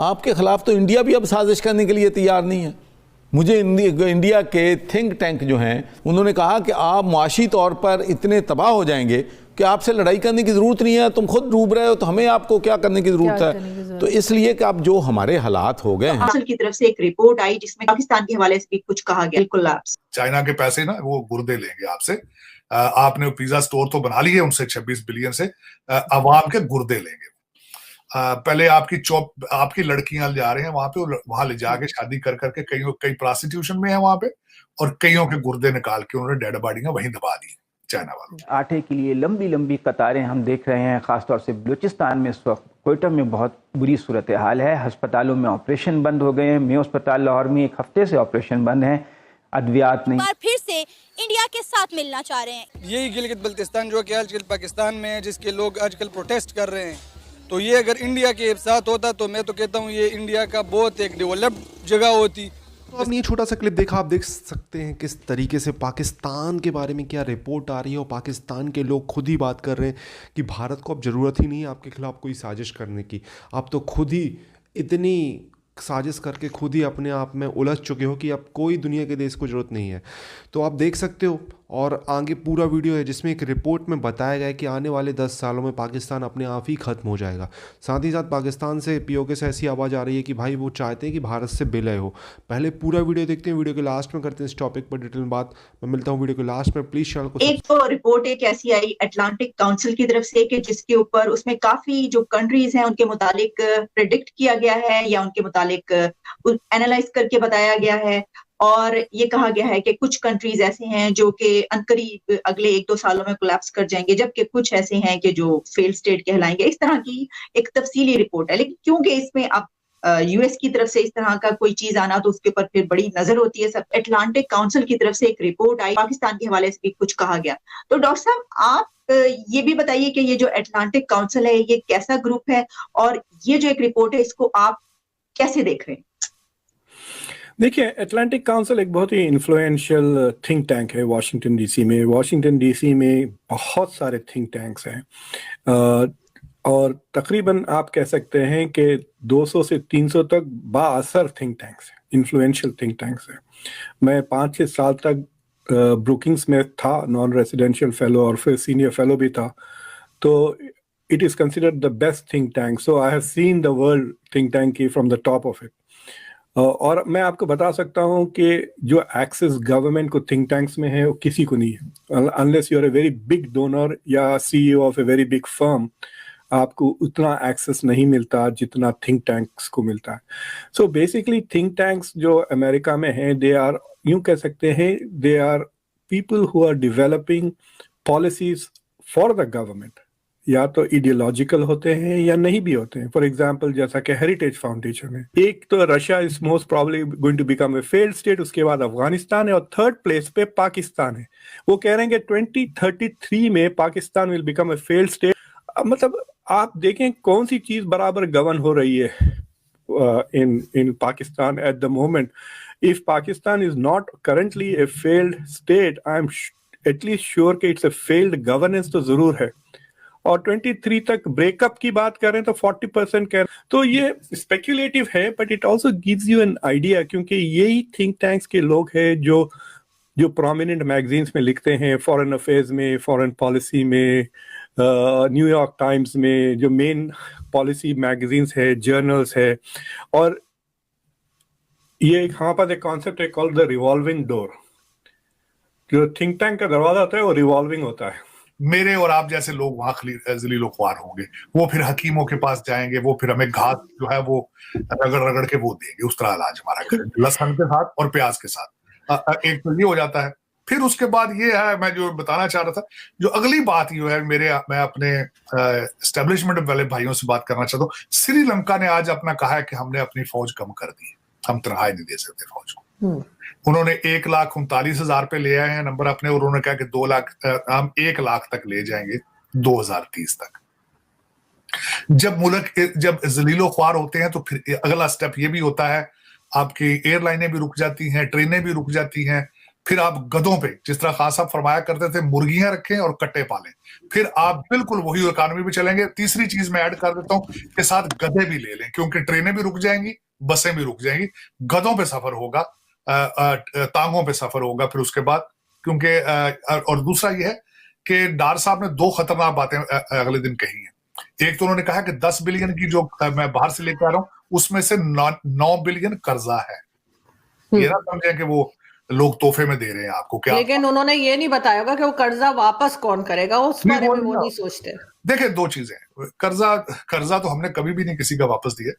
आपके खिलाफ तो इंडिया भी अब साजिश करने के लिए तैयार नहीं है। मुझे इंडिया के थिंक टैंक जो हैं उन्होंने कहा कि आप मुआशी तौर पर इतने तबाह हो जाएंगे कि आपसे लड़ाई करने की ज़रूरत नहीं है, तुम खुद डूब रहे हो तो हमें आपको क्या करने की ज़रूरत है। तो इसलिए कि अब जो हमारे हालात हो गए हैं। काउंसिल की तरफ से एक रिपोर्ट आई जिसमें पाकिस्तान के हवाले से भी कुछ कहा गया। कोलैप्स चाइना के पैसे ना वो गुर्दे लेंगे आपसे, आपने पिज्जा स्टोर तो बना लिए उनसे 26 बिलियन से, अवाम के गुर्दे लेंगे। पहले आपकी लड़कियां जा रहे हैं वहां पे, वहां ले जाके शादी कर करके कई प्रोस्टिट्यूशन में है वहां पे, और कईयों के गुर्दे निकाल के उन्होंने डेड बॉडियां वहीं दबा दी चाइना वालों। आटे के लिए लंबी लंबी कतारें हम देख रहे हैं, खासतौर से बलूचिस्तान में इस वक्त क्वेटा में बहुत बुरी सूरत हाल है। अस्पतालों में ऑपरेशन बंद हो गए हैं। मेयो अस्पताल लाहौर में 1 हफ्ते से ऑपरेशन बंद है, अद्वियात नहीं। फिर से इंडिया के साथ मिलना चाह रहे हैं। यही गिलगित बल्तिस्तान जो कि आजकल पाकिस्तान में है, जिसके लोग आजकल प्रोटेस्ट कर रहे हैं, तो ये अगर इंडिया के साथ होता तो मैं तो कहता हूँ ये इंडिया का बहुत एक डेवलप्ड जगह होती। तो आपने ये छोटा सा क्लिप देखा, आप देख सकते हैं किस तरीके से पाकिस्तान के बारे में क्या रिपोर्ट आ रही है, और पाकिस्तान के लोग खुद ही बात कर रहे हैं कि भारत को अब ज़रूरत ही नहीं है आपके खिलाफ कोई साजिश करने की। आप तो खुद ही इतनी साजिश करके खुद ही अपने आप में उलझ चुके हो कि अब कोई दुनिया के देश को ज़रूरत नहीं है। तो आप देख सकते हो, और आगे पूरा वीडियो है जिसमें एक रिपोर्ट में बताया गया है कि आने वाले 10 सालों में पाकिस्तान अपने आप ही ख़त्म हो जाएगा। साथ ही साथ पाकिस्तान से पीओके से ऐसी आवाज़ आ रही है कि भाई वो चाहते हैं कि भारत से विलय हो। पहले पूरा वीडियो देखते हैं, वीडियो के लास्ट में करते हैं इस टॉपिक पर डिटेल में बात। मैं मिलता हूँ वीडियो के लास्ट में। प्लीज़ चैनल को एक तो रिपोर्ट एक ऐसी आई अटलांटिक काउंसिल की तरफ से कि जिसके ऊपर उसमें काफी जो कंट्रीज हैं उनके मुतालिक प्रेडिक्ट किया गया है या उनके मुतालिक एनालाइज करके बताया गया है, और ये कहा गया है कि कुछ कंट्रीज ऐसे हैं जो कि अनकरीब अगले 1-2 सालों में कोलैप्स कर जाएंगे, जबकि कुछ ऐसे हैं कि जो फेल स्टेट कहलाएंगे। इस तरह की एक तफसीली रिपोर्ट है, लेकिन क्योंकि इसमें अब यूएस की तरफ से इस तरह का कोई चीज आना तो उसके ऊपर फिर बड़ी नजर होती है सब। अटलांटिक काउंसिल की तरफ से एक रिपोर्ट आई, पाकिस्तान के हवाले से भी कुछ कहा गया। तो डॉक्टर साहब आप ये भी बताइए कि ये जो अटलांटिक काउंसिल है ये कैसा ग्रुप है, और ये जो एक रिपोर्ट है इसको आप कैसे देख रहे हैं? देखिए, अटलांटिक काउंसिल एक बहुत ही इन्फ्लुएंशियल थिंक टैंक है वाशिंगटन डीसी में। वाशिंगटन डीसी में बहुत सारे थिंक टैंक्स हैं, और तकरीबन आप कह सकते हैं कि 200 से 300 तक बाअसर थिंक टैंक्स हैं, इन्फ्लुएंशियल थिंक टैंक्स हैं। मैं 5-6 साल तक ब्रुकिंग्स में था, नॉन रेजिडेंशियल फेलो, और फिर सीनियर फेलो भी था। तो it is considered the best think tank. So I have seen the world think tank की from the top of it. और मैं आपको बता सकता हूं कि जो एक्सेस गवर्नमेंट को थिंक टैंक्स में है वो किसी को नहीं है, unless you are a very big donor या CEO of a very big firm, आपको उतना एक्सेस नहीं मिलता जितना थिंक टैंक्स को मिलता है। सो बेसिकली थिंक टैंक्स जो अमेरिका में हैं, दे आर, यूं कह सकते हैं, they are people who are developing policies for the government. या तो इडियोलॉजिकल होते हैं या नहीं भी होते हैं। फॉर एग्जांपल जैसा कि हेरिटेज फाउंडेशन है, एक तो Russia is most probably going to become a failed state, उसके बाद अफगानिस्तान है, और थर्ड प्लेस पे पाकिस्तान है। वो कह रहे हैं कि 2033 में Pakistan will become a failed state. मतलब आप देखें कौन सी चीज बराबर गवर्न हो रही है in Pakistan at the moment. If Pakistan is not currently a failed state, I'm at least sure कि it's a failed governance तो जरूर है। और 23 तक ब्रेकअप की बात करें तो 40% कह, तो ये स्पेक्युलेटिव है, but it also gives you an idea, क्योंकि यही थिंक टैंक्स के लोग हैं जो प्रोमिनेंट मैगजीन्स में लिखते हैं, फॉरेन अफेयर्स में, फॉरेन पॉलिसी में, न्यूयॉर्क टाइम्स में, जो मेन पॉलिसी मैगजीन्स है, जर्नल्स है। और ये हमारे पास एक कॉन्सेप्ट है कॉल्ड द रिवॉल्विंग डोर। जो थिंक टैंक का दरवाजा होता है वो रिवॉल्विंग होता है। मेरे और आप जैसे लोग वहां जलीलो ख्वार होंगे, वो फिर हकीमों के पास जाएंगे, वो फिर हमें घास जो है वो रगड़ रगड़ के वो देंगे, उस तरह इलाज हमारा करेंगे, लहसुन के साथ और प्याज के साथ। एक तो ये हो जाता है। फिर उसके बाद ये है, मैं जो बताना चाह रहा था, जो अगली बात ये है, मैं अपने एस्टेब्लिशमेंट वाले भाइयों से बात करना चाहता हूँ। श्रीलंका ने आज अपना कहा है कि हमने अपनी फौज कम कर दी है, हम तनख्वाही नहीं दे सकते फौज को। उन्होंने 1,39,000 पे ले आए हैं नंबर अपने, और उन्होंने कहा कि 2 लाख, हम 1 लाख तक ले जाएंगे 2030 तक। जब मुल्क जब जलीलो ख्वार होते हैं तो फिर अगला स्टेप ये भी होता है, आपकी एयरलाइनें भी रुक जाती हैं, ट्रेनें भी रुक जाती हैं, फिर आप गधों पे, जिस तरह खान साहब फरमाया करते थे, मुर्गियां रखें और कट्टे पालें, फिर आप बिल्कुल वही इकोनॉमी पे चलेंगे। तीसरी चीज मैं ऐड कर देता हूं कि साथ गधे भी ले लें, क्योंकि ट्रेनें भी रुक जाएंगी, बसें भी रुक जाएंगी, गधों पे सफर होगा, तांगों पे सफर होगा फिर उसके बाद। क्योंकि और दूसरा ये है कि डार साहब ने दो खतरनाक बातें अगले दिन कही हैं। एक तो उन्होंने कहा कि 10 बिलियन की जो मैं बाहर से लेकर आ रहा हूं, उसमें से 9 बिलियन कर्जा है। ये ना समझें कि वो लोग तोहफे में दे रहे हैं आपको, क्या। लेकिन उन्होंने ये नहीं बताया होगा कि वो कर्जा वापस कौन करेगा, उस बारे में वो नहीं सोचते। देखिए, दो चीजें, कर्जा तो हमने कभी भी नहीं किसी का वापस दिया,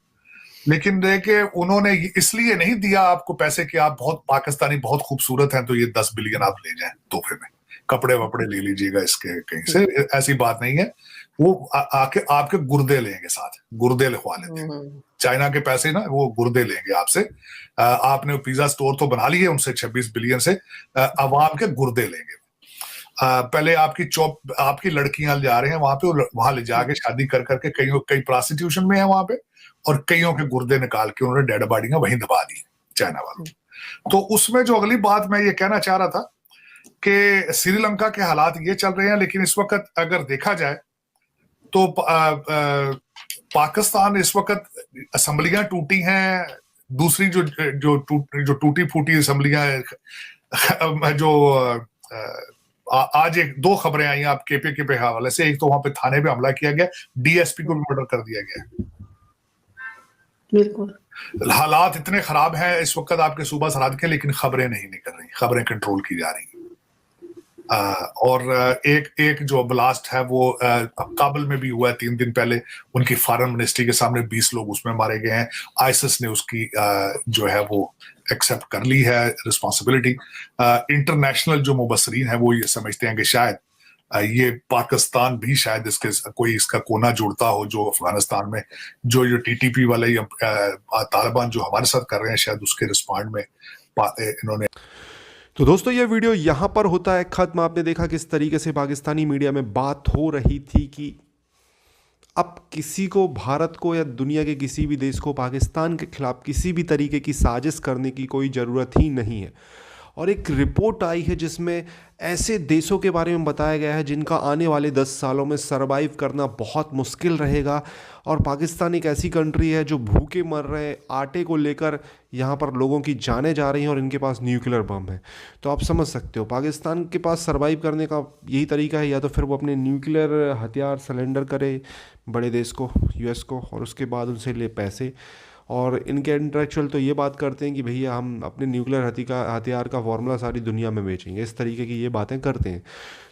लेकिन देखिए उन्होंने इसलिए नहीं दिया आपको पैसे कि आप बहुत पाकिस्तानी, बहुत खूबसूरत हैं तो ये 10 बिलियन आप ले जाएं तोहफे में, कपड़े वपड़े ले लीजिएगा इसके कहीं से, ऐसी बात नहीं है। वो आके आपके गुर्दे लेंगे, साथ गुर्दे लिखवा लेते हैं। चाइना के पैसे ना, वो गुर्दे लेंगे आपसे। आपने पिज्जा स्टोर तो बना लिए उनसे 26 बिलियन से, अवाम के गुर्दे लेंगे। पहले आपकी लड़कियां जा रहे हैं वहां पे, वहां ले जाके शादी कर करके कई प्रोस्टिट्यूशन में है वहां पे, और कईयों के गुर्दे निकाल के उन्होंने डेड बॉडियां वहीं दबा दी चाइना वालों। तो उसमें जो अगली बात मैं ये कहना चाह रहा था कि श्रीलंका के हालात ये चल रहे हैं, लेकिन इस वक्त अगर देखा जाए तो पाकिस्तान इस वक्त असेंबलियां टूटी हैं, दूसरी जो टूटी फूटी असेंबलियां जो आज दो खबरें आई आप केपीके के हवाले से। एक तो वहां पे थाने पे हमला किया गया, डीएसपी को भी मर्डर कर दिया गया। बिल्कुल हालात इतने खराब हैं इस वक्त आपके सूबा सरहद के, लेकिन खबरें नहीं निकल रही, खबरें कंट्रोल की जा रही हैं। और एक जो ब्लास्ट है वो काबुल में भी हुआ है 3 दिन पहले, उनकी फॉरेन मिनिस्ट्री के सामने 20 लोग उसमें मारे गए हैं। आईसिस ने उसकी जो है वो एक्सेप्ट कर ली है रिस्पॉन्सिबिलिटी। इंटरनेशनल जो मुबसरीन है वो ये समझते हैं कि शायद ये पाकिस्तान भी शायद इसका कोना जुड़ता हो, जो अफगानिस्तान में जो टीटीपी वाले तालिबान जो हमारे साथ कर रहे हैं, शायद उसके रिस्पॉन्ड में इन्होंने। तो दोस्तों ये वीडियो यहाँ पर होता है ख़त्म। आपने देखा किस तरीके से पाकिस्तानी मीडिया में बात हो रही थी कि अब किसी को, भारत को या दुनिया के किसी भी देश को पाकिस्तान के खिलाफ किसी भी तरीके की साजिश करने की कोई ज़रूरत ही नहीं है। और एक रिपोर्ट आई है जिसमें ऐसे देशों के बारे में बताया गया है जिनका आने वाले 10 सालों में सरवाइव करना बहुत मुश्किल रहेगा। और पाकिस्तान एक ऐसी कंट्री है जो भूखे मर रहे हैं, आटे को लेकर यहाँ पर लोगों की जानें जा रही हैं, और इनके पास न्यूक्लियर बम है। तो आप समझ सकते हो पाकिस्तान के पास सरवाइव करने का यही तरीका है, या तो फिर वो अपने न्यूक्लियर हथियार सरेंडर करे बड़े देश को, यूएस को, और उसके बाद उनसे ले पैसे। और इनके इंटेलेक्चुअल तो ये बात करते हैं कि भैया हम अपने न्यूक्लियर हथियार का फॉर्मूला सारी दुनिया में बेचेंगे, इस तरीके की ये बातें करते हैं।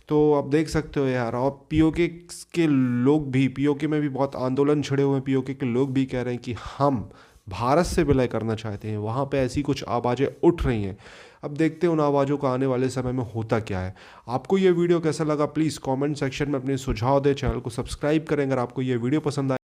तो आप देख सकते हो यार। और पीओके के लोग भी, पीओके में भी बहुत आंदोलन छिड़े हुए हैं, पीओके के लोग भी कह रहे हैं कि हम भारत से विलय करना चाहते हैं। वहाँ पे ऐसी कुछ आवाज़ें उठ रही हैं। अब देखते हैं उन आवाज़ों का आने वाले समय में होता क्या है। आपको ये वीडियो कैसा लगा प्लीज़ कमेंट सेक्शन में अपने सुझाव दें। चैनल को सब्सक्राइब करें अगर आपको ये वीडियो पसंद आए।